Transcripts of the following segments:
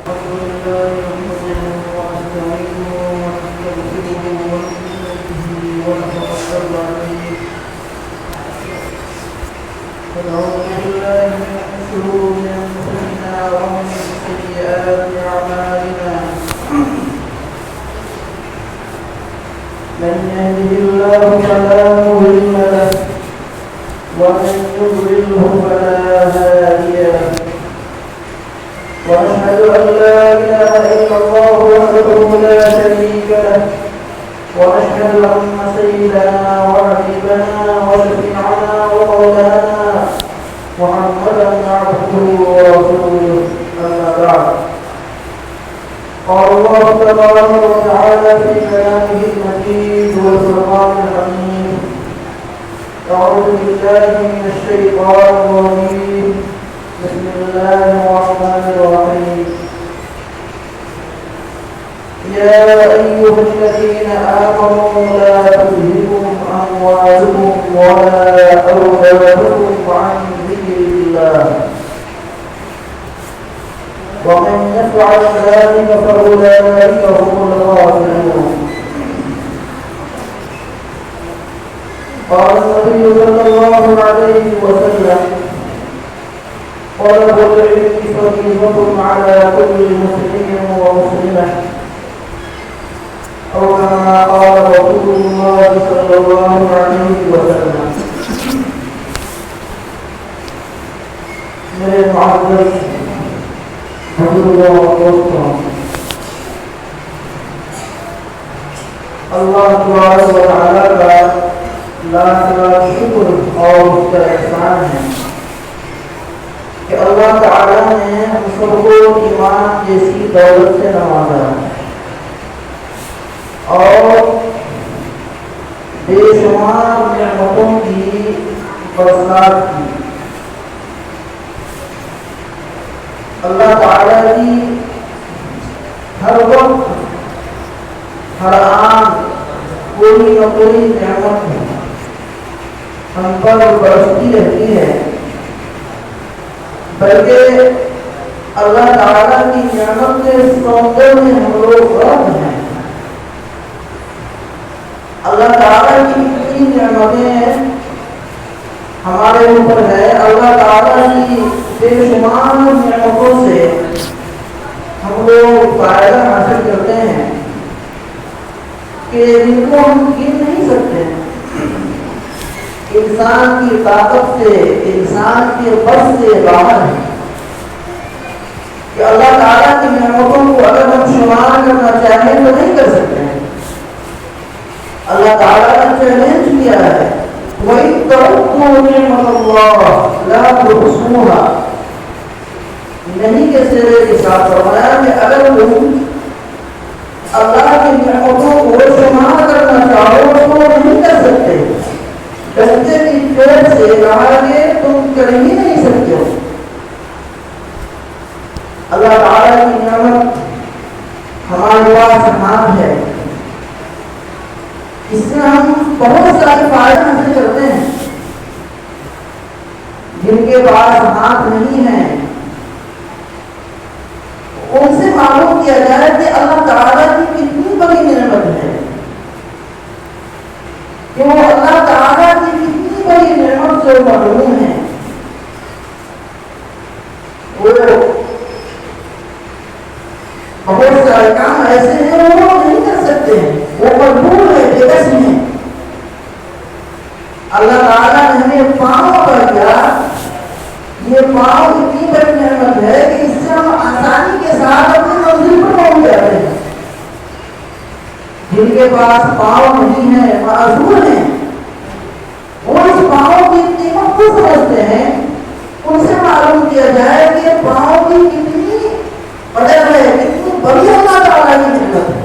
من يهده الله فلا مضل له ومن يضلله فلا هادي له وأشهد أن لا إله إلا الله وحده لا شريك له وأشهد أن سيدنا وحبيبنا وشفيعنا ومولانا محمدا عبده ورسوله أما بعد قال الله تبارك وتعالى في كلامه المجيد والفرقان الحميد أعوذ بالله من الشيطان الرجيم بسم الله الرحمن الرحيم يا أيها الذين آمنوا لا تلهكم أموالكم ولا أولادكم عن ذكر الله ومن يفعل ذلك فأولئك هم الغافلون قال النبي صلى الله عليه وسلم طلب العلم فريضة على كل مسلم ومسلمة أو كما قال رسول الله صلى الله عليه وسلم. میرے معزز بزرگوں اور دوستوں، اللہ تبارک و تعالیٰ کا لاکھ لاکھ شکر اور اس کا احسان ہے کہ اللہ تعالیٰ نے ہم سب کو ایمان جیسی دولت سے نوازا اور بے شمار نعمتوں کی برسات کی. اللہ تعالیٰ کی ہر وقت ہر آن کوئی نہ کوئی نعمت ہم پر برستی رہتی ہے، بلکہ اللہ تعالیٰ کی نعمت کے سمندر میں ہم لوگ غرق ہیں. اللہ تعالیٰ کی اتنی نعمتیں ہمارے اوپر ہے، اللہ تعالیٰ کی بے شمار نعمتوں سے ہم لوگ فائدہ حاصل کرتے ہیں کہ جن کو ہم گن نہیں سکتے. انسان کی طاقت سے، انسان کے بس سے باہر ہے کہ اللہ تعالیٰ کی نعمتوں کو اگر ہم شمار کرنا چاہیں تو نہیں کر سکتے ہیں. اللہ تعالیٰ نے چیلنج کیا ہے وَإِن تَعُدُّوا نِعْمَتَ اللَّهِ لَا تُحْصُوهَا. نہیں کے سرے کے ساتھ فرمایا کہ اگر تم اللہ کی نعمتوں کو شمار کرنا چاہو تو نہیں کر سکتے. بچے کی پیٹ سے کہا کہ تم کر ہی نہیں سکتے ہو. اللہ تعالیٰ کی نعمت ہمارے پاس ہاتھ ہے، اس سے ہم بہت سارے فائدے حاصل کرتے ہیں. جن کے پاس ہاتھ نہیں ہیں ان سے معلوم کیا جائے کہ اللہ تعالیٰ کی کتنی بڑی نعمت ہے، کہ وہ اللہ تعالیٰ کی کتنی بڑی نعمت سے محروم ہے. وہ بہت سارے کام ایسے ہیں وہ نہیں کر سکتے ہیں، وہ مجبور ہے، بے بس ہیں. اللہ تعالیٰ نے ہمیں پاؤں پر کیا، یہ پاؤں اتنی بڑی نعمت ہے کہ اس سے ہم آسانی کے ساتھ اپنی منزل پر پہنچ جاتے ہیں. جن کے پاس پاؤں نہیں ہے، معذور ہیں، وہ اس پاؤں کی قیمت کو سمجھتے ہیں. ان سے معلوم کیا جائے کہ پاؤں کی کتنی قدر ہے، کتنی بڑی اللہ تعالیٰ کی نعمت ہے.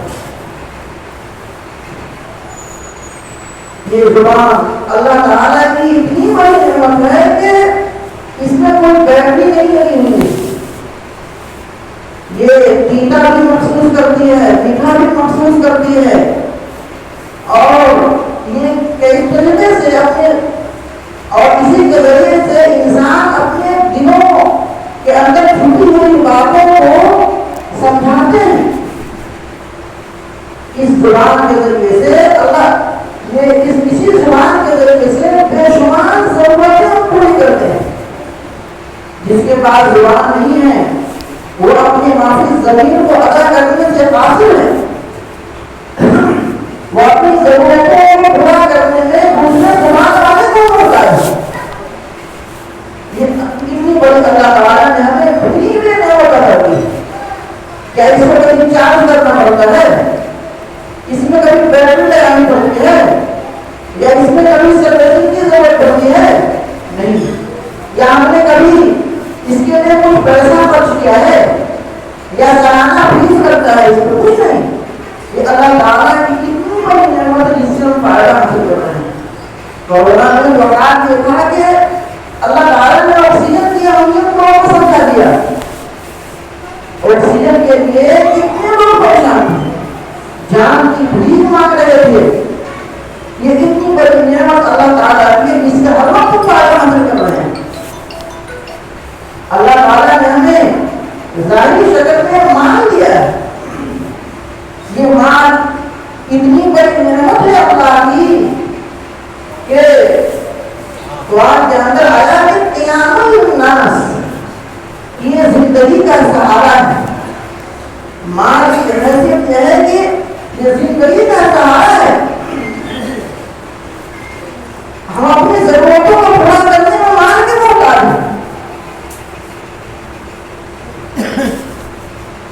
یہ زبان اللہ تعالیٰ کی اتنی بڑی نعمت ہے کہ اس میں کوئی بیٹری نہیں لگی ہوئی. یہ تیتا بھی محسوس کرتی ہے، میٹھا بھی محسوس کرتی ہے، اور یہ کئی طریقے سے اپنے اور اسی کے ذریعے سے انسان اپنے دلوں کے اندر چھپی ہوئی باتوں کو زبان کے ذریعے سے اللہ اسی زبان کے ذریعے سے بے شمار ضرورتیں پوری کرتے ہیں. جس کے پاس زبان نہیں ہے وہ اپنی معافی زمین کو ادا کرنے سے قاصر ہے. وہ اپنی ضرورتوں کو پورا کرنے میں دوسرے زبان والے کو ہوتا ہے. یہ اتنی بڑی اللہ تعالیٰ نے ہمیں فری میں نعمت عطا کی. کیا اس میں کبھی چارج کرنا پڑتا ہے؟ اس میں کبھی بیٹری لگانی پڑتی ہے یا اس میں کبھی سروسنگ کی ضرورت پڑتی ہے؟ نہیں. یا ہم نے کبھی اس کے لیے کچھ پیسہ خرچ کیا ہے یا سالانہ فیس کرتا ہے؟ اس میں کچھ نہیں. یہ اللہ تعالیٰ کی اتنی بڑی نعمت جس سے ہم فائدہ حاصل کر رہے ہیں. مولانا نے وقات یہ کہا کہ اللہ تعالیٰ نے آکسیجن کی اہمیت کو سمجھا دیا. آکسیجن کے لیے کتنے لوگ پریشان ہیں، جان کی بھیک مانگ رہے تھے. یہ اتنی بڑی نعمت اللہ تعالیٰ کی جس سے ہر وقت فائدہ حاصل کر رہے ہیں. اللہ تعالیٰ نے ہمیں ظاہری شکل میں مان دیا ہے. یہ مان اتنی بڑی نعمت ہے اللہ کی کہ قرآن کے اندر آیا کہ قیام الناس یہ زندگی کا سہارا ہے. مان کی حیثیت یہ ہے کہ یہ زندگی کا سہارا ہے. ہم اپنی ضرورتوں کو پورا کرنے میں مان کے محتاج ہیں.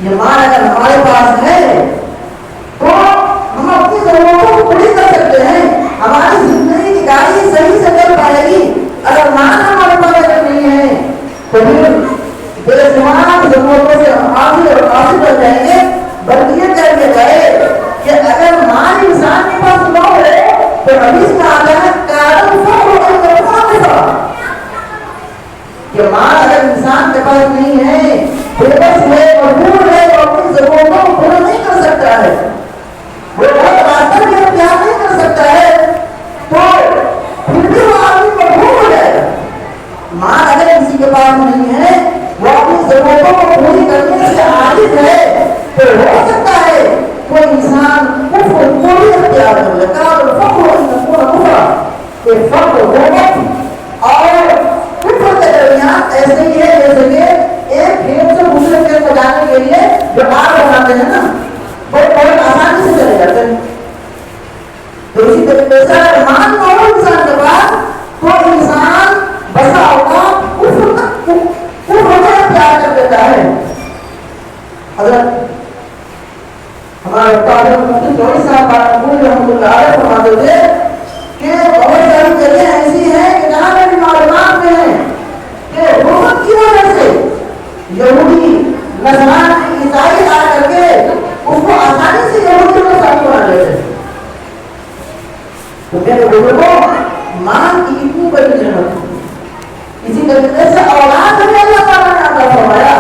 یہ مان اگر ہمارے پاس ہے تو ہم اپنی ضرورتوں کو پوری کر سکتے ہیں. ہماری زندگی کی گاڑی صحیح سے چل پائے گی. اگر مان ہمارے پاس اگر نہیں ہے تو پھر بے شمار ضرورتوں سے حاصل کر جائیں گے. بلکہ یہ کہہ دیا جائے کہ اگر مان انسان کے پاس نہ ہو تو حدیث میں آتا ہے کہ مال اگر انسان کے پاس نہیں ہے، بے بس ہے، مجبور ہے، وہ اپنی ضرورتوں کو پورا نہیں کر سکتا ہے، وہ بہت راستہ بھی اختیار نہیں کر سکتا ہے، تو پھر بھی وہ آدمی مجبور ہو جائے گا. مال اگر کسی کے پاس نہیں ہے، وہ اپنی ضرورتوں کو پوری کرنے سے عاجز ہے، تو ہو سکتا ہے کوئی انسان کفر کو بھی اختیار کر لے. کافر فخر کہ فرق ہوگا اور کفر کے درمیان ایسے ہی ہے جیسے کہ ایک کھیت سے دوسرے کھیت میں جانے کے لیے جو آگ بناتے ہیں نا، بہت آسانی سے چلے جاتے ہیں. تو اسی طریقے سے مان نہ ہو انسان کے پاس تو انسان بسا ہوگا کفر کو اختیار کر دیتا ہے. حضرت ہمارے طالب مفتی چوڑی صاحب رحمۃ اللہ علیہ فرماتے تھے کہ بہت ساری جگہیں ایسی ہیں کہ جہاں میری معلومات میں ہے کہ حکومت کی وجہ سے یہودی نصرانی عیسائی آ کر کے اس کو آسانی سے یہودیوں کو ساتھ بنا لیتے ہیں. تو میرے بزرگوں، مان کی اتنی بڑی نعمت. اسی طریقے سے اولاد ہمیں اللہ تعالیٰ نے عطا فرمایا.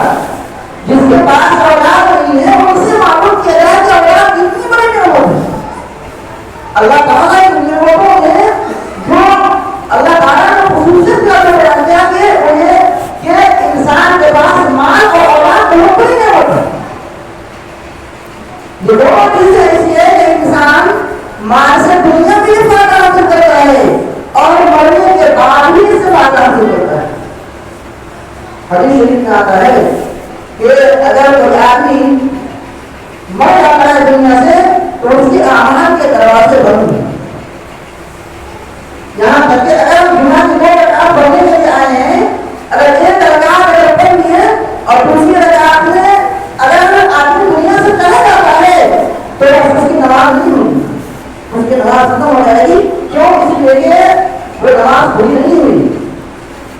جس کے پاس اولاد نہیں ہے وہ اس سے معلوم کیا جائے کہ اولاد کتنی بڑی نعمت ہے. اللہ تعالیٰ کی نعمتوں میں جو اللہ تعالیٰ نے خصوصیت کا بیان کیا کہ انسان کے پاس مال اور اولاد بہت بڑی نعمت ہے. یہ دونوں چیزیں ایسی ہے کہ انسان مال سے دنیا میں بھی فائدہ حاصل کرتا ہے اور مرنے کے بعد بھی اس سے فائدہ حاصل کرتا ہے. حدیث شریف میں آتا ہے کہ اگر کوئی آدمی مر جاتا ہے دنیا سے تو اس کی اعمال کے دروازے بند ہیں. یہاں تک کہ اگر دنیا کی دو رکعت پڑھنے کے لیے آئے ہیں، اگر ایک رکعت اگر پڑھ لی ہے اور دوسری رکعت میں اگر آدمی دنیا سے چلا جاتا ہے تو اس کی نماز نہیں ہوگی، اس کی نماز ختم ہو جائے گی. کیوں؟ اس لیے کہ وہ نماز پوری نہیں ہوئی.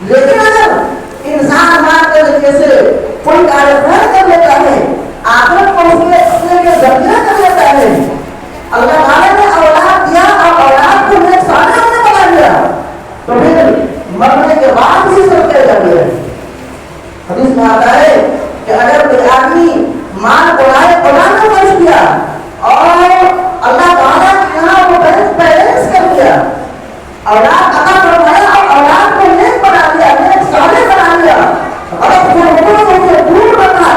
لیکن اگر انسان مال کے ذریعے سے کوئی کاروبار کر لیتا ہے، آخرت کو اس کے اپنے کے ذریعہ کر لیتا ہے، اللہ تعالیٰ نے اولاد دیا اور اولاد کو نیک صالح نے بنا دیا، تو پھر مرنے کے بعد بھی سب کیا جا رہی ہے. حدیث میں آتا ہے کہ اگر کوئی آدمی مال قرآن کو خرچ کیا اور اللہ تعالیٰ کے یہاں وہ بیلنس کر دیا، اولاد عطا فرمایا اور اولاد کو نیک بنا دیا، نیک صالح بنا دیا، اور سے دور رکھا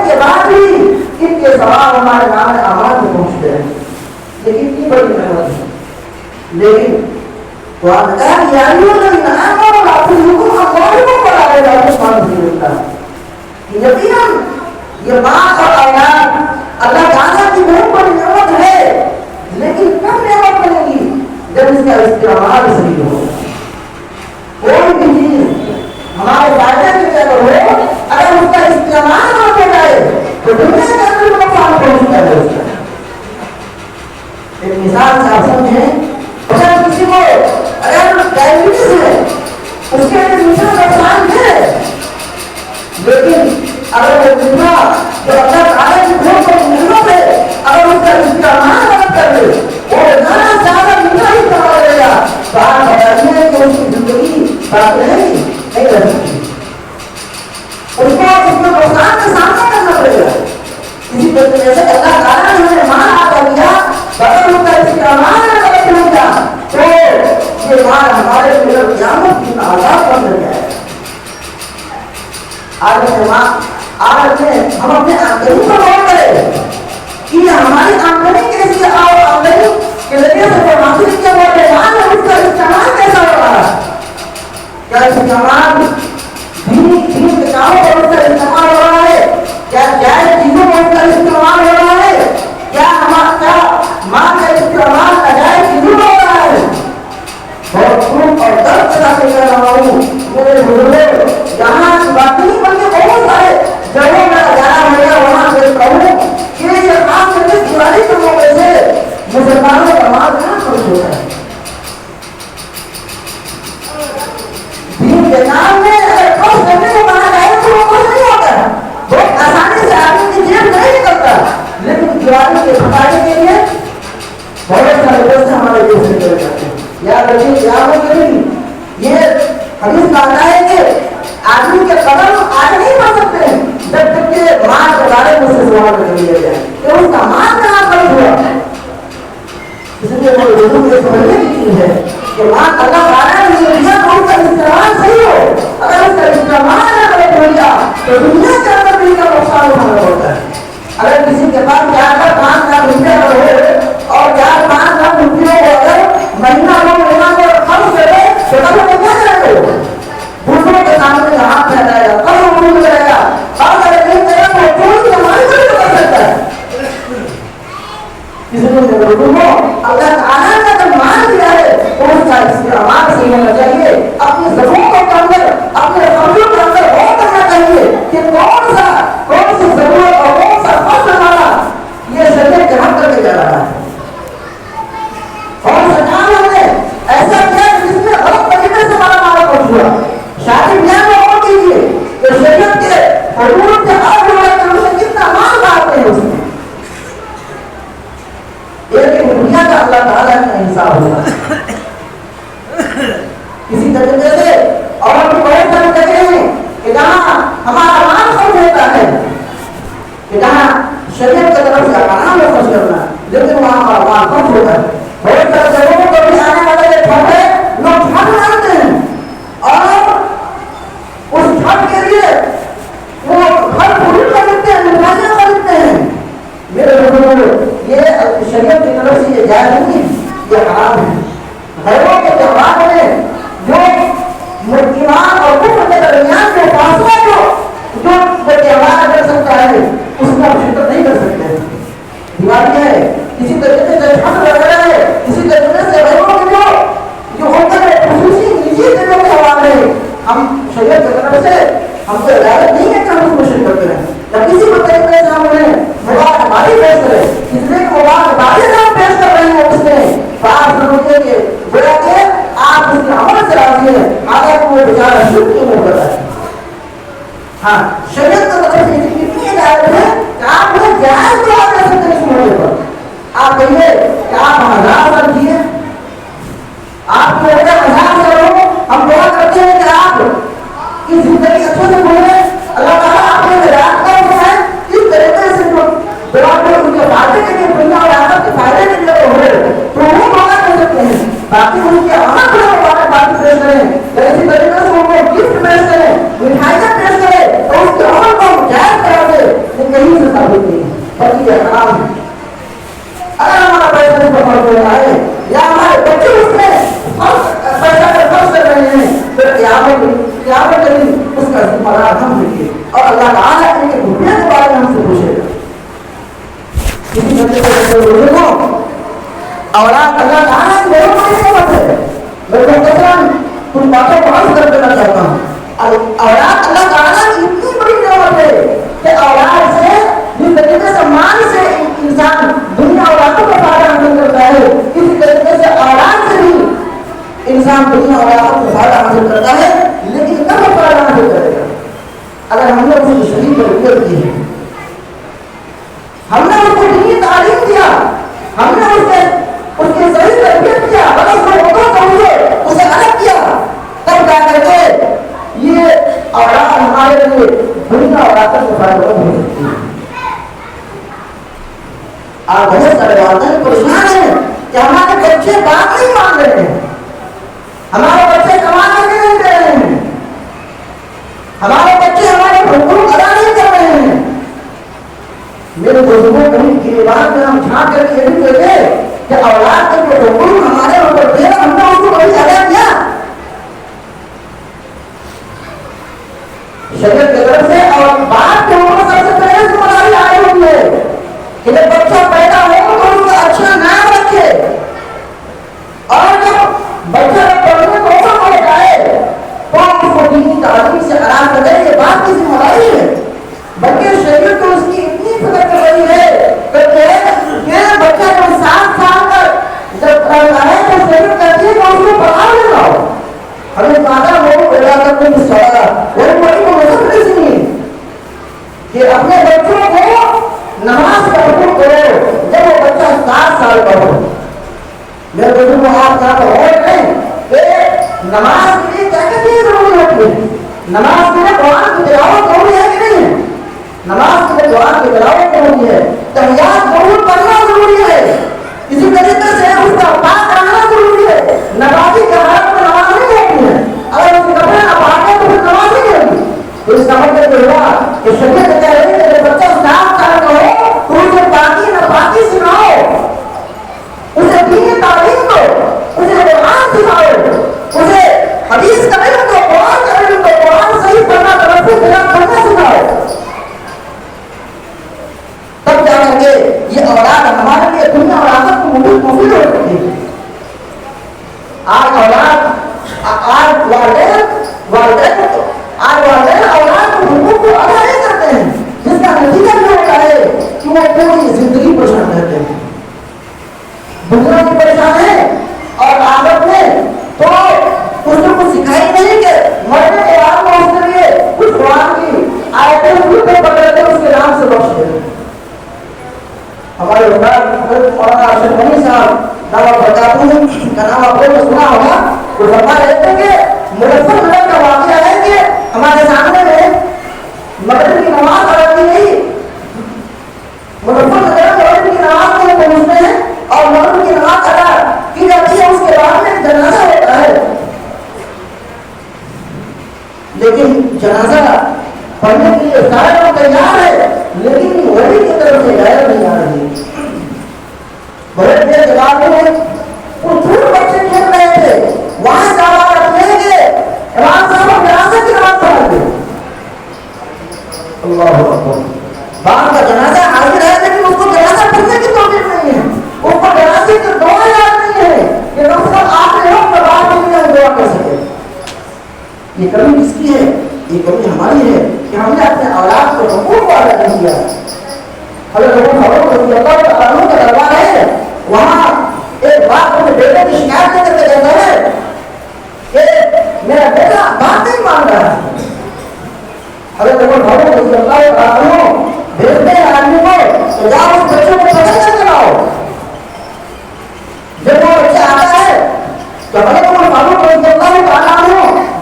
کے بعد بھی ان کے ثواب ہمارے نام اعمال میں پہنچتے ہیں. یہ کتنی بڑی نعمت ہے. لیکن قرآن نے کہا کہ یقیناً یہ ماں اور اولاد اللہ تعالیٰ کی بہت بڑی نعمت ہے، لیکن کب نعمت بنے گی؟ جب اس کا استعمال صحیح ہو. کوئی بھی چیز ہمارے فائدے کے لیے اگر ہو، اگر اس کا استعمال نہ ہو جائے تو دنیا کے اندر نقصان پہنچتا ہے. اس کا ایک مثال سے آپ سمجھیں، اگر کسی کو اگر ڈائبٹیز ہے اس کے لیے میٹھا نقصان ہے، لیکن اگر وہ میٹھا جو اللہ تعالیٰ کی بہت بڑی نعمت ہے اگر اس کا استعمال غلط کر لے وہ اتنا زیادہ میٹھا ہی کروا لے گا، بات بتائیے کہ اس کی زندگی باقی نہیں رہ سکتی. اس کو نقصان کا سامنا کرنا پڑے گا. اسی طریقے سے اللہ تعالیٰ نے ہمیں مال عطا کیا، اگر اس کا استعمال غلط ہو گیا تو یہ مال ہمارے لیے قیامت کی عذاب بن جائے. آج ہم اپنے آمدنی کو غور کریں کہ ہماری آمدنی کیسی ہے اور آمدنی کے ذریعے سے جو حاصل کیا وہ مال ہے اس کا استعمال کیسا ہو رہا ہے؟ کیا استعمال دین کے کاموں پر اس کا استعمال ہو رہا ہے؟ کیا جائز چیزوں پر اس کا استعمال ہو رہا ہے؟ کیا ہمارا مال کا استعمال ناجائز چیزوں پر ہو رہا ہے؟ بہت خوب اور درد سے کہہ رہا ہوں میرے بزرگوں، یہاں باقی بلکہ بہت سارے جگہوں میں جانا ہوگا، وہاں سے کہوں کہ یہ خاص کر کے دیوالی کے موقع سے مسلمانوں کا مال کہاں خرچ ہوتا ہے. دین کے نام میں اگر خرچ کرنے کو کہا جائے تو وہ خرچ نہیں ہوتا ہے، بہت آسانی سے آدمی کی جیب نہیں نکلتا. لیکن دیوالی کے صفائی کے لیے بہت سارے پیسے ہمارے دیش سے چلے جاتے ہیں. یاد رکھیے قیامت کے دن یہ حدیث کہتا ہے کہ آدمی کے قدم آگے نہیں بڑھ سکتے جب تک کہ مال کے بارے میں اسے سوال کر لیا جائے کہ اس کا مال کہاں خرچ ہوا. اس لیے وہ لوگوں کو سمجھنے کی چیز ہے کہ مال اللہ تعالیٰ نے دیا تو اس کا استعمال صحیح ہو. اگر اس کا استعمال غلط ہو گیا تو دنیا کے اندر بھی کا نقصان اٹھانا ہوتا ہے. اگر کسی کے پاس 4-5 لاکھ روپیہ ہو اور 4-5 لاکھ روپیے کو اگر مہینہ کو خرچ کرے تو کل وہ کیا کرے گا؟ دوسروں کے سامنے ہاتھ پھیلائے گا، کل وہ بھول کرے گا، اور اگر نہیں کرے تو وہ چوری ہماری بھی کر سکتا ہے. اس لیے میرے لوگوں، اللہ تعالیٰ نے اگر مان دیا ہے تو اس کا استعمال صحیح ہونا چاہیے. اپنی ضرورتوں کے اندر اپنے خرچوں کے اندر غور کرنا چاہیے کہ کون سی ضرورت اور کون سا خرچ ہمارا یہ شریعت کے حق کر کے جا رہا ہے. اور سرکار نے ایسا کیا جس میں غلط طریقے سے ہمارا مال خرچ ہوا. شادی بیاہ میں اور کیجیے کہ شریعت کے حدود کے خلاف ہوا کہ اسے کتنا مال ڈالتے ہیں. اس میں ایک دنیا کا اللہ تعالیٰ کا حساب ہوگا. اسی طریقے سے اور بھی بہت ساری جگہ ہیں کہ جہاں ہمارا مال خرچ ہوتا ہے، کہ جہاں شریعت کی طرف سے حرام ہے خرچ کرنا، لیکن وہاں ہمارا مال خرچ ہوتا ہے. بہت سارے لوگوں کو بھی آنے والے چھوٹے لوگ چھٹ مانتے ہیں اور اس چھٹ کے لیے وہ گھر پوری خریدتے ہیں، مٹھائیاں خریدتے ہیں. میرے لوگوں یہ شریعت کی طرف سے یہ جائز نہیں، یہ حرام ہے. غیروں کے تہوار میں جو ایمان اور کفر کے درمیان جو فاصلہ جو تہوار کر سکتا ہے اس میں ہم شرکت نہیں کر سکتے. دیوالی ہے، اسی طریقے سے چھٹ وغیرہ ہے، اسی طریقے سے غیروں کے جو ہوتے ہیں خصوصی نجی دنوں کے حوالے ہم شریعت کی طرف سے ہم کو اجازت نہیں ہے کہ ہم اس میں شرکت کریں. جب کسی کو طریقے سے ہم انہیں مبارک باری پیش کریں، اس لیے مبارک باری سے ہم پیش کر رہے ہیں اس میں بات ضروری ہے کہ گویا کہ آپ اس کے عمل سے راضی ہیں، آگے کو بیچارہ شرک کیوں نہیں کرتا ہے. ہاں شریعت کی طرف سے اتنی اجازت ہے کہ آپ انہیں جائز دعا کر سکتے ہیں. اس موقع پر آپ کہیے کہ آپ 1000 سال جیے، آپ کی عمر 1000 سال ہو، ہم دعا کرتے ہیں کہ آپ کی زندگی اچھے سے گزرے. اللہ تعالیٰ آپ نے ہدایت کا ہوا ہے اس طریقے سے جو دعا کو ان کے فائدے کے لیے دنیا اور آخرت کے فائدے کے لیے ہو تو وہ دعا کر سکتے ہیں. باقی ان کے عمل کو مبارک بات پیش کریں، اسی طریقے سے ان کو گفٹ پیش کریں، مٹھائیاں پیش کریں اور اس کے عمل کو جائز کرا دے. لیکن کچھ باتوں کو عرض کر دینا چاہتا ہوں. اولاد اللہ تعالیٰ کی اتنی بڑی نعمت ہے کہ اولاد سے جس طریقے سے مال سے انسان دنیا اور آخرت کا فائدہ حاصل کرتا ہے اسی طریقے سے اولاد سے بھی انسان دنیا اور آخرت کا فائدہ حاصل کرتا ہے. لیکن کب فائدہ حاصل کرے گا؟ اگر ہم نے اس کی صحیح تربیت کی ہے, ہم نے اس کو دینی تعلیم دیا, ہم نے اس کی صحیح تربیت کیا, اگر اس کو اسے الگ کیا, تب جا کر کے یہ اولاد ہمارے لیے دنیا اور آخرت کا فائدہ ہو سکتی ہے. آپ بہت سارے والدین پریشان ہیں کہ ہمارے بچے بات نہیں مان رہے ہیں, ہمارے بچے کمانے کے نہیں دے رہے ہیں, ہمارے بچے ہمارے حقوق ادا نہیں کر رہے ہیں. میرے بزرگوں کہیں کی بات میں ہم جھانک کر کے یہ بھی کہتے کہ اولاد کے جو حقوق ہمارے اوپر تھے ہم نے اس کو کبھی ادا کیا شریعت کی طرف سے. اور بات کے اوپر سب سے پہلے ذمہ داری آئی ہوئی ہے کہ جب بچہ پیدا ہو تو اس کا اچھا نام رکھے, اور جب بچہ پڑھنے کو ہو جائے تو اس کو دینی تعلیم سے آراز کرے. یہ بات کی ذمہ داری ہے, بلکہ شریعت تو اس کی اتنی فکر کر رہی ہے کہ بچہ جب 7 سال کا جب کرتا ہے تو شریعت کہتی ہے کہ اس کو پڑھا لے جاؤ. ہمیں زیادہ لوگ پیدا کرنے کی سوال وہ بڑی کو مذہب نہیں سنی کہ اپنے بچوں کو نماز کا حکم کرو جب وہ بچہ 7 سال کا ہو. میرے بچوں کو آپ کہاں تو ہو رہے کہ نماز کے لیے کیا کیا چیز ضروری ہوتی ہے؟ نماز کے لیے قرآن کی تلاوت ضروری ہے کہ نہیں ہے؟ نماز کے لیے قرآن کی تلاوت ضروری ہے, تحیات ضرور پڑھنا ضروری ہے, اسی طریقے سے اس کا پاک رہنا ضروری ہے. نمازی کے حالت میں نماز نہیں ہوتی ہے, اگر اس کے کپڑے نہ پاک ہے تو پھر نماز نہیں ہوگی. تو اس کا مطلب یہ ہوا کہ شریعت کہہ رہی ہے کہ بچہ 7 سال کا ہو تو اسے پاکی نہ پاکی سکھاؤ, اسے دینی تعلیم دو, اسے قرآن سکھاؤ, اسے حدیث کا علم دو, قرآن کا علم دو, قرآن صحیح پڑھنا تلفظ خلاف پڑھنا سکھاؤ. تب جا کر کے یہ اولاد ہمارے لیے دنیا اور آخرت کو مفید ہو سکتی ہے. آج والدین اولاد کو حقوق کو ادا نہیں کرتے ہیں, جس کا نتیجہ یہ ہوتا ہے کہ وہ پوری زندگی پریشان رہتے ہیں. دنیا بھی پریشان ہے اور آخرت میں تو اس نے کچھ سکھائی نہیں کہ مرنے کے بعد میں اس کے لیے کچھ قرآن کی آیتیں پکڑتے اس کے نام سے بخش دے. ہمارے مولانا ارشد غنی صاحب دعوت بتاتے ہیں کا نام آپ نے سنا ہوگا. وہ فرما رہے تھے کہ مظفر نگر کا واقعہ ہے کہ ہمارے سامنے میں مغرب کی نماز ادا کی گئی. مظفر نگر میں مغرب کی نماز کے لیے پہنچتے ہیں اور مغرب کی نماز ادا کی جاتی ہے, اس کے بعد میں جنازہ ہوتا ہے. لیکن جنازہ پڑھنے کے لیے سارے لوگ تیار ہے, لیکن ولی کی طرف سے غیر نہیں آ رہی. بڑے دیر کے بعد میں وہ چھوٹے بچے کھیل رہے تھے, وہاں جاوا رکھنے کے امام صاحب جنازے کی نماز پڑھا دے. اللہ اکبر. باپ کا جنازہ حاضر ہے لیکن اس کو جنازہ پڑھنے کی توفیق نہیں ہے, اس کو جنازے کی دعا یاد نہیں ہے کہ کم سے کم آپ نے وقت بعد میں دعا کر سکے. یہ کمی کس کی ہے؟ یہ کمی ہماری ہے کہ ہم نے اپنے اولاد کو حقوق کو ادا نہیں کیا. حضرت عمر فاروق رضی اللہ عنہ کا دربار ہے, وہاں ایک باپ اپنے بیٹے کی شکایت کر کے کہتا ہے کہ میرا بیٹا بات نہیں مان رہا ہے. حضرت عمر فاروق رضی اللہ عنہ بھیجتے ہیں آدمی کو کہ جاؤ اس بچے کو پتہ کر کے لاؤ. جب وہ بچہ آتا ہے تو حضرت عمر فاروق رضی اللہ عنہ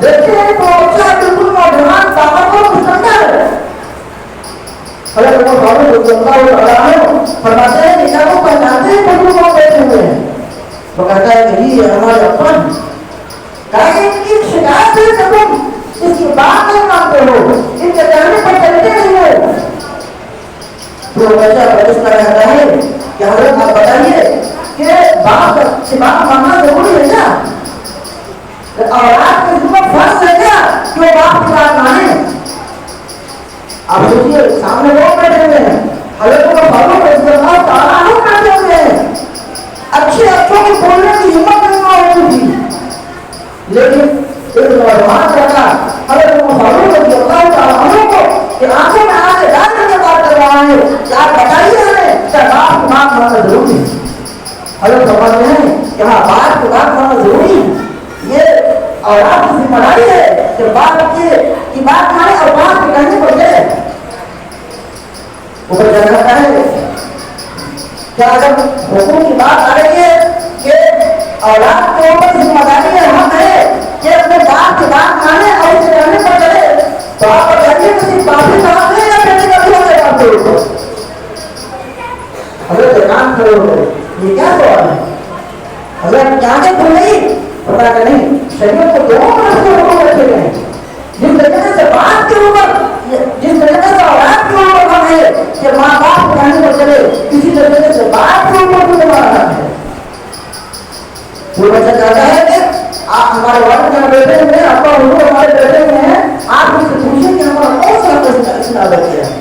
دیکھتے ہیں تو بچہ بالکل نوجوان طاقتور مستقبل ہے. حضرت عمر فاروق رضی اللہ عنہ فرماتے ہیں کہ کیا وہ پہچانتے ہیں بچوں کو بیٹھے ہوئے ہیں؟ وہ کہتا ہے کہ یہ ہمارے اپن کہیں ان کی شکایت ہے کہ تم اس کی بات نہیں مانتے ہو, ان کے کہنے پر چلتے نہیں ہو. تو بچہ بچہ کہتا ہے کہ حضرت آپ بتائیے کہ باپ سے بات ماننا ضروری ہے کیا؟ اولاد کے ذمہ فرض ہے کیا کہ وہ باپ کی بات مانے؟ آپ سوچیے سامنے لوگ بیٹھے ہوئے ہیں, حضرت عمر فاروق رضی اللہ تعالیٰ عنہ بیٹھے ہوئے ہیں, اچھے اچھوں کی بولنے کی ہمت نہیں ہوتی تھی, لیکن حضرت فرماتے ہیں کہ ہاں باپ کی بات ماننا ضروری ہے، یہ اولاد کی ذمہ داری ہے کہ باپ کی بات مانے اور باپ کے کہنے پر چلے۔ وہ بچہ کہتا ہے کہ اگر حکم کی بات آ رہی ہے کہ اولاد کے اوپر ذمہ داری ہے، حق ہے کہ اپنے باپ کی بات مانے اور اس کے کہنے پر چلے، تو آپ کو کہیے کہ صرف باپ ہی سمجھ لیں یا بیٹے کا بھی ہوتا ہے آپ کے اوپر؟ حضرت کام کھڑے ہو گئے، یہ کیا سوال ہے؟ حضرت کیا آگے کھل نہیں پتا کہ نہیں، شریعت کو دونوں طرف سے حکم رکھے گئے ہیں۔ جس طریقے سے باپ کے اوپر، جس طریقے سے اولاد کے اوپر ہم ہے کہ ماں باپ کے کہنے پر چلے، اسی طریقے سے باپ کے اوپر بھی ہمارا ہے۔ وہ بچہ کہتا ہے کہ آپ ہمارے والد میں بیٹھے ہوئے ہیں، آپ کا حضور ہمارے بیٹھے ہوئے ہیں، آپ مجھ سے پوچھیں کہ ہمارا کون سا اس نے ادا کیا ہے؟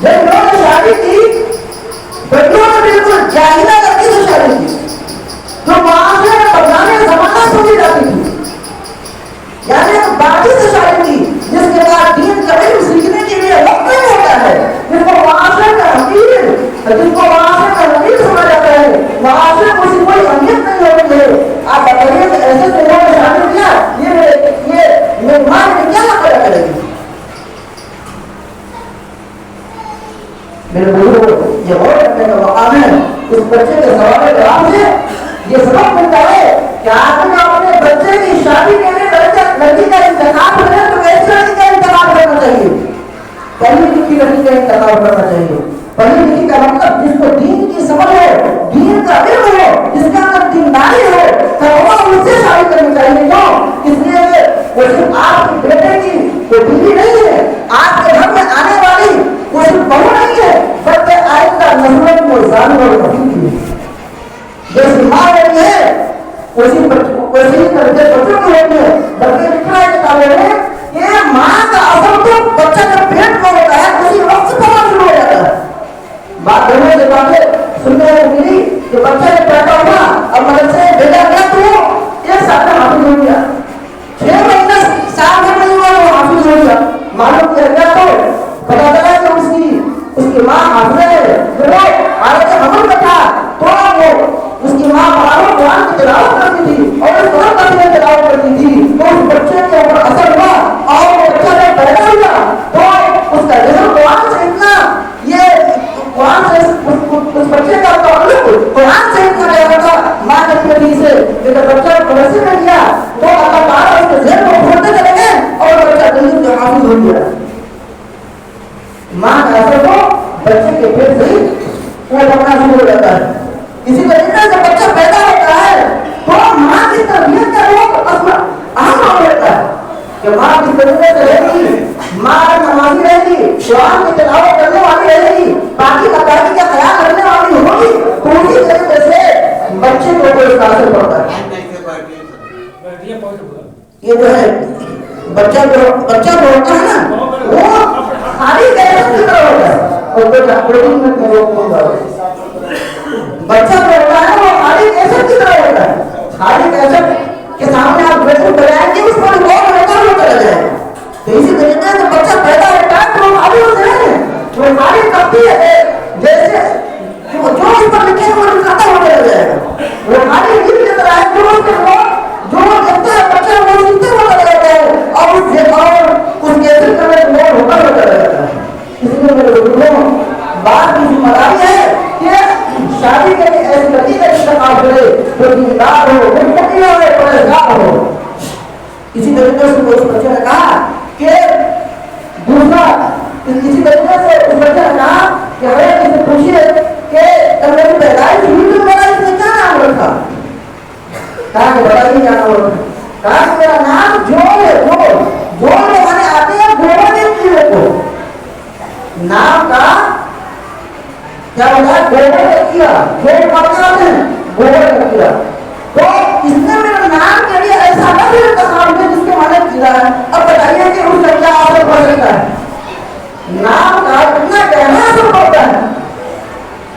جب لوگوں نے شادی کی، بچوں نے بالکل جاہلہ لڑکی سے شادی کی جو معاشرے میں بدنامی زمانہ سمجھی جاتی تھی، یعنی ایک باقی سے شادی کی جس کے بعد دین کا علم سیکھنے کے لیے وقت نہیں ہوتا ہے، جس کو معاشرے کا حقیر سمجھا جاتا ہے، معاشرے کو اسی کوئی اہمیت نہیں ہوتی ہے۔ آپ بتائیے کہ ایسے لوگوں نے شادی کیا، یہ مہمان میں کیا کرا کرے گی؟ میرے بزرگ، یہ غور کرنے کا مقام ہے اس بچے کے سوال کے جواب سے یہ سبق ملتا ہے کہ آدمی اپنے بچے کی شادی کے لیے لڑکی کا انتخاب کرے تو کیسی لڑکی کا انتخاب کرنا چاہیے؟ پڑھی لکھی لڑکی کا انتخاب کرنا چاہیے۔ پڑھی لکھی کا مطلب جس کو دین کی سمجھ ہو، دین کا علم ہو، جس کے اندر دینداری ہو، تو اس سے شادی کرنی چاہیے۔ کیوں؟ اس لیے وہ صرف آپ کے بیٹے کی وہ بیوی نہیں ہے، آپ کے گھر میں آنے والی وہ صرف بہو نہیں ہے، بلکہ آئندہ نسلوں کو جانور بنتی ہے۔ جیسی ماں ہوتی ہے اسی طریقے بچوں کی ہوتی ہے، بلکہ لکھا ہے کتابوں میں کہ ماں کا اثر تو بچہ جب پیٹ میں ہوتا ہے اسی وقت سے پڑھنا شروع ہو جاتا ہے۔ بات گھروں سے باتیں سننے کو ملی کہ بچہ جب پیدا ہوا اور مدرسے میں بھیجا گیا تو ایک سال میں حافظ ہو گیا، 6 مہینے سال میں نہیں ہوا وہ حافظ ہو گیا۔ معلوم کیا گیا تو پتا چلا کہ اس کی ماں حافظ ہے، وہ حالت حمل میں تھا تو وہ اس کی ماں بہاروں قرآن کی تلاوت کرتی تھی اور اس قرآن کا بھی تلاوت کرتی تھی، تو اس بچے کے اوپر اثر ہوا اور وہ بچہ جب پیدا ہوا تو اس کا ذہن قرآن سے اتنا قرآن سے اس بچے کا تعلق قرآن سے اتنا گیا تھا ماں کے پیٹ سے کہ جب بچہ مدرسے میں گیا تو اللہ تعالیٰ اس کے ذہن کو کھولتے چلے گئے اور بچہ جلدی سے حافظ ہو گیا۔ ماں کا اثر تو بچے کے پیٹ سے ہی وہ بڑھنا شروع ہو جاتا ہے۔ اسی طریقے سے بچہ پیدا ہوتا ہے تو ماں کی تربیت کا بہت اہم رول ہوتا ہے کہ ماں کس طریقے سے رہے گی، ماں نمازی رہے گی، قرآن کی تلاوت کرنے والی رہے گی، باقی مقامی کا خیال رکھنے والی ہوگی، تو اسی طریقے سے بچے کو کوئی اس کا اثر پڑتا ہے۔ یہ جو ہے بچہ جو ہوتا ہے نا وہ خالی کیسے کی طرح ہوتا ہے اور بچہ جو ہوتا ہے وہ خالی کیسٹ کی طرح ہوتا ہے، خالی کیسٹ کے سامنے آپ بالکل بجائیں گے اس پر غور ہوتا ہوا چلا جائے گا۔ تو اسی طریقے سے بچہ پیدا ہوتا ہے تو وہ خالی ہو جائے گا، وہ خالی تبدیل ہے جیسے جو اس پر لکھے وہ لکھاتا ہوا چلا جائے گا، وہ خالی علم کی طرح ہے جو لکھتا ہے بچہ وہ سیکھتے ہوا چلا جاتا ہے اور اس کیسٹ کا غور ہوتا ہوا چلا جاتا ہے۔ اس لیے میرے بزرگوں بات کی ذمہ داری ہے کہ شادی کے لیے ایسی لڑکی کا انتخاب کرے جو دیندار ہو، متقی ہو، پرہیزگار ہو۔ اسی طریقے سے اس بچے نے کہا کہ دوسرا اسی طریقے سے اس بچے نے کہا کہ ہمیں کسی پوچھیے کہ جب میری پیدائش ہوئی تو میرا اس نے کیا نام رکھا؟ کہا کہ بتائیے کیا نام رکھا؟ کہا کہ میرا نام جوڑ ہے، جوڑ میں ہمارے آتے ہیں گوبر کے کیڑے کو، نام کا کیا ہوتا ہے گوبر کا کیڑا، جو پڑتے آتے ہیں گوبر کا کیڑا، تو اس نے میرے نام کے لیے ایسا نہ بھی انتخاب کیا جس کے معنی کیڑا ہے۔ اب بتائیے کہ اس کا کیا اثر پڑ سکتا ہے؟ نام کا اتنا گہرا اثر پڑتا ہے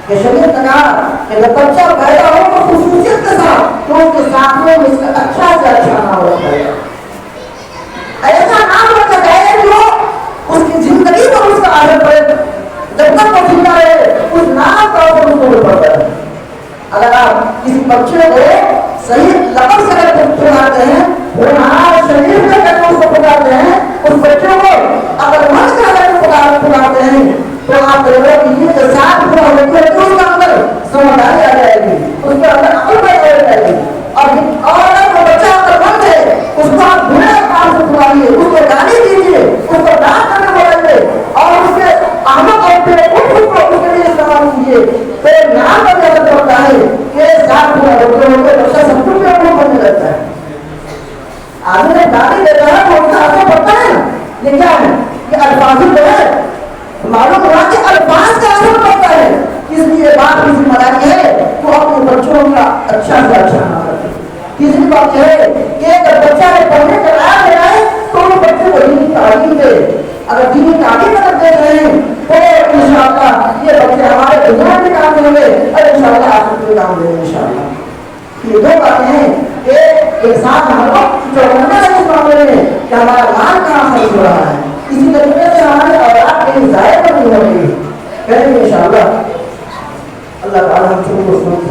کہ شریعت نے کہا کہ جب بچہ پیدا ہو تو خصوصیت کے ساتھ تو اس کے ساتھوں میں اس کا اچھا سے اچھا نام رکھا جائے، ایسا نام رکھا جائے جو اس کی زندگی پر اس کا اثر پڑے، جب تک وہ زندہ رہے اس نام کا اثر اس کو پڑتا ہے۔ کسی بچے کو صحیح لفظ سے اگر پکارتے ہیں، قرآن شریف میں اگر اس کو پکارتے ہیں، اس بچے کو اگر من سے اگر پکارتے ہیں تو آپ دیکھو کہ یہ جو ساتھ پورا ہوتے ہیں تو اس کا اندر سمجھداری آ جائے گی، اس کے اندر عقل پیدا ہو جائے گی۔ اور اگر وہ بچہ اگر من سے اس کو آپ بنا کام سے پکاریے، اس کو گالی دیجیے، اس کو ڈانٹ کرنے بولائیے اور اس کے احمد اور پہ اس کے لیے استعمال کیجیے تو نام کا زیادہ ہوتا ہے کہ ساتھ پورا ہوتے ہوتے بچہ سب کچھ میں بننے لگتا ہے۔ آدمی نے گالی دیتا ہے تو اس کا اثر پڑتا ہے، یہ کیا ہے؟ یہ الفاظ جو ہے معلوم ہوا کہ الفاظ کا اثر پڑتا ہے، اس لیے بات کی ذمہ داری ہے تو اپنے بچوں کا اچھا سے اچھا نہ کرے۔ تیسری بات یہ ہے کہ اگر بچہ پڑھنے کا آیا ہے تو وہ بچے کو دینی تعلیم دے، اگر دینی تعلیم اگر دے رہے ہیں تو انشاءاللہ یہ بچے ہمارے دنیا میں کام دیں گے اور انشاءاللہ آخرت میں کام دیں گے انشاءاللہ۔ یہ دو باتیں ہیں کہ ایک ساتھ ہم لوگ جو کرنا ہے اس معاملے میں کہ ہمارا مال کہاں خرچ ہو رہا ہے، اسی طریقے سے ہمارے اولاد کہیں ضائع نہیں ہو رہی ہے، کریں گے انشاءاللہ۔ اللہ تعالیٰ ہم سب کو سمجھ